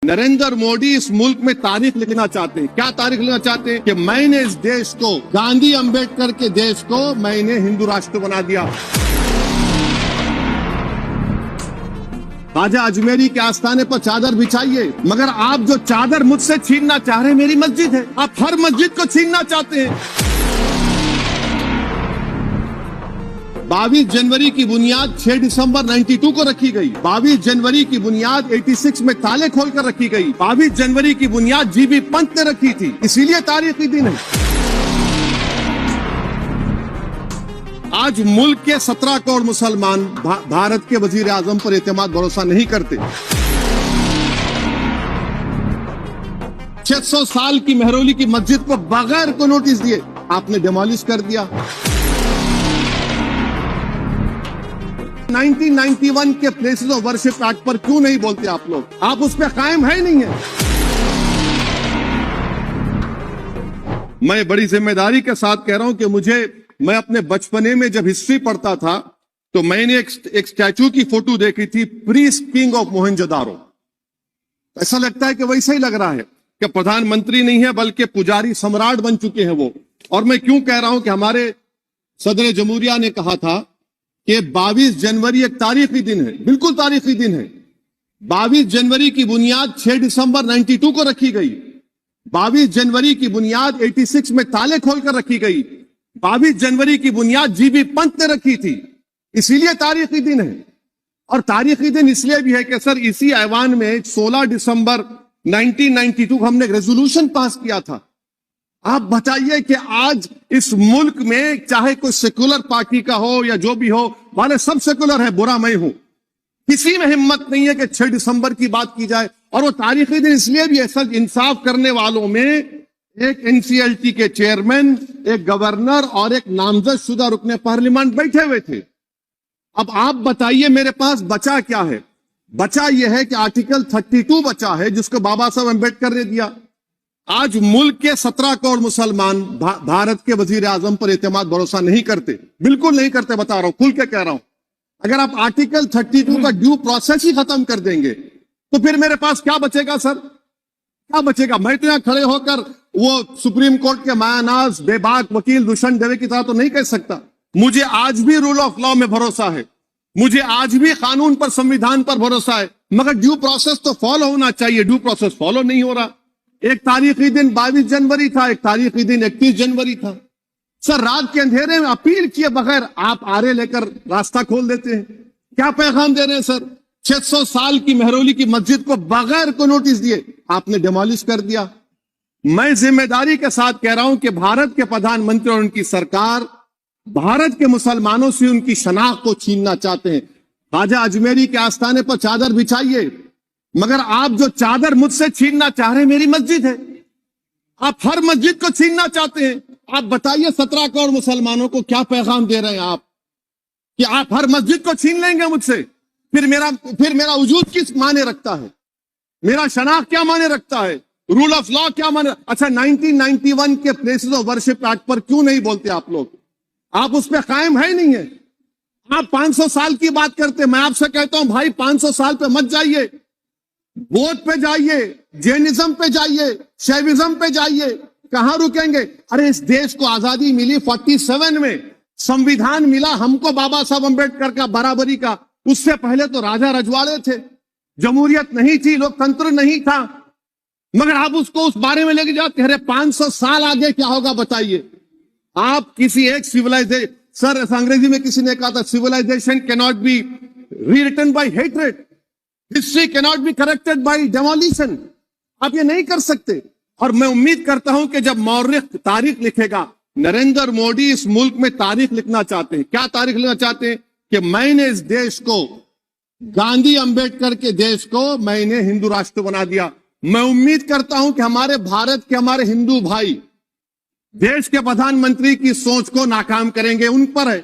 नरेंद्र मोदी इस मुल्क में तारीख लिखना चाहते हैं। क्या तारीख लिखना चाहते हैं कि मैंने इस देश को, गांधी अंबेडकर के देश को मैंने हिंदू राष्ट्र बना दिया। ख्वाजा अजमेरी के आस्थाने पर चादर बिछाइए, मगर आप जो चादर मुझसे छीनना चाह रहे हैं, मेरी मस्जिद है, आप हर मस्जिद को छीनना चाहते हैं। 22 जनवरी की बुनियाद 6 दिसंबर 92 को रखी गई। 22 जनवरी की बुनियाद 86 में ताले खोलकर रखी गई। 22 जनवरी की बुनियाद जीबी पंत ने रखी थी, इसीलिए तारीखी दिन है। आज मुल्क के 17 करोड़ मुसलमान भारत के वजीर आजम पर एतमाद भरोसा नहीं करते। 600 साल की मेहरौली की मस्जिद को बगैर को नोटिस दिए आपने डिमोलिश कर दिया। 1991 के प्लेसेस ऑफ वर्शिप एक्ट पर क्यों नहीं बोलते आप लोग? आप उस पर कायम है नहीं है। मैं बड़ी जिम्मेदारी के साथ कह रहा हूं कि मैं अपने बचपने में जब हिस्ट्री पढ़ता था तो मैंने एक स्टैचू की फोटो देखी थी, प्रीस्ट किंग ऑफ मोहनजोदारो। ऐसा लगता है कि वैसा ही लग रहा है कि प्रधानमंत्री नहीं है बल्कि पुजारी सम्राट बन चुके हैं वो। और मैं क्यों कह रहा हूं कि हमारे सदर जमहूरिया ने कहा था कि 22 जनवरी एक तारीखी दिन है, बिल्कुल तारीखी दिन है। 22 जनवरी की बुनियाद 6 दिसंबर 92 को रखी गई। 22 जनवरी की बुनियाद 86 में ताले खोलकर रखी गई। 22 जनवरी की बुनियाद जीबी पंत ने रखी थी, इसीलिए तारीखी दिन है। और तारीखी दिन इसलिए भी है कि सर इसी ऐवान में 16 दिसंबर 1992 हमने एक रेजोल्यूशन पास किया था। आप बताइए कि आज इस मुल्क में चाहे कोई सेकुलर पार्टी का हो या जो भी हो, वाले सब सेकुलर है, बुरा मैं हूं, किसी में हिम्मत नहीं है कि 6 दिसंबर की बात की जाए। और वो तारीखी दिन इसलिए भी है सर, इंसाफ करने वालों में एक एनसीएलटी के चेयरमैन, एक गवर्नर और एक नामजद शुदा रुकने पार्लियामेंट बैठे हुए थे। अब आप बताइए मेरे पास बचा क्या है? बचा यह है कि आर्टिकल 32 बचा है जिसको बाबा साहब अम्बेडकर ने दिया। आज मुल्क के 17 करोड़ मुसलमान भारत के वजीर आजम पर एतमाद भरोसा नहीं करते, बिल्कुल नहीं करते, बता रहा हूं, खुल के कह रहा हूं। अगर आप आर्टिकल 32 का ड्यू प्रोसेस ही खत्म कर देंगे तो फिर मेरे पास क्या बचेगा सर? क्या बचेगा? मैं तो यहां खड़े होकर वो सुप्रीम कोर्ट के मायानाज बेबाक वकील दुष्यंत दवे की तरह तो नहीं कह सकता। मुझे आज भी रूल ऑफ लॉ में भरोसा है, मुझे आज भी कानून पर, संविधान पर भरोसा है, मगर ड्यू प्रोसेस तो फॉलो होना चाहिए। ड्यू प्रोसेस फॉलो नहीं हो रहा। एक तारीखी दिन 22 जनवरी था, एक तारीखी दिन 31 जनवरी था। सर रात के अंधेरे में अपील किए बगैर आप आरे लेकर रास्ता खोल देते हैं। क्या पैगाम दे रहे हैं सर? 600 साल की मेहरौली की मस्जिद को बगैर को नोटिस दिए आपने डिमोलिश कर दिया। मैं जिम्मेदारी के साथ कह रहा हूं कि भारत के प्रधानमंत्री और उनकी सरकार भारत के मुसलमानों से उनकी शनाख्त को छीनना चाहते हैं। ख्वाजा अजमेरी के आस्थाने पर चादर बिछाइए, मगर आप जो चादर मुझसे छीनना चाह रहे हैं, मेरी मस्जिद है, आप हर मस्जिद को छीनना चाहते हैं। आप बताइए 17 करोड़ मुसलमानों को क्या पैगाम दे रहे हैं आप कि आप हर मस्जिद को छीन लेंगे मुझसे? फिर मेरा वजूद किस माने रखता है? मेरा शनाख्त क्या माने रखता है? रूल ऑफ लॉ क्या माने? अच्छा 1991 के प्लेसेस ऑफ वर्शिप एक्ट पर क्यों नहीं बोलते आप लोग? आप उस पर कायम है नहीं है। आप 500 साल की बात करते, मैं आपसे कहता हूं भाई 500 साल पे मत जाइए, बौद्ध पे जाइए, जैनिज्म पे जाइए, शैविज्म पे जाइए, कहां रुकेंगे? अरे इस देश को आजादी मिली 47 में, संविधान मिला हमको बाबा साहब अम्बेडकर का, बराबरी का। उससे पहले तो राजा रजवाड़े थे, जमहूरियत नहीं थी, लोकतंत्र नहीं था, मगर आप उसको उस बारे में लेके जाते। अरे 500 साल आगे क्या होगा बताइए? आप किसी एक सिविलाइजेशन, सर अंग्रेजी में किसी ने कहा था, civilisation can not be rewritten by hatred, history can not be corrected by demolition. आप ये नहीं कर सकते। और मैं उम्मीद करता हूं कि जब मौर्ख तारीख लिखेगा, नरेंद्र मोदी इस मुल्क में तारीख लिखना चाहते हैं। क्या तारीख लिखना चाहते हैं? कि मैंने इस देश को, गांधी अंबेडकर के देश को मैंने हिंदू राष्ट्र बना दिया। मैं उम्मीद करता हूं कि हमारे भारत के हमारे हिंदू भाई देश के प्रधानमंत्री की सोच को नाकाम करेंगे। उन पर है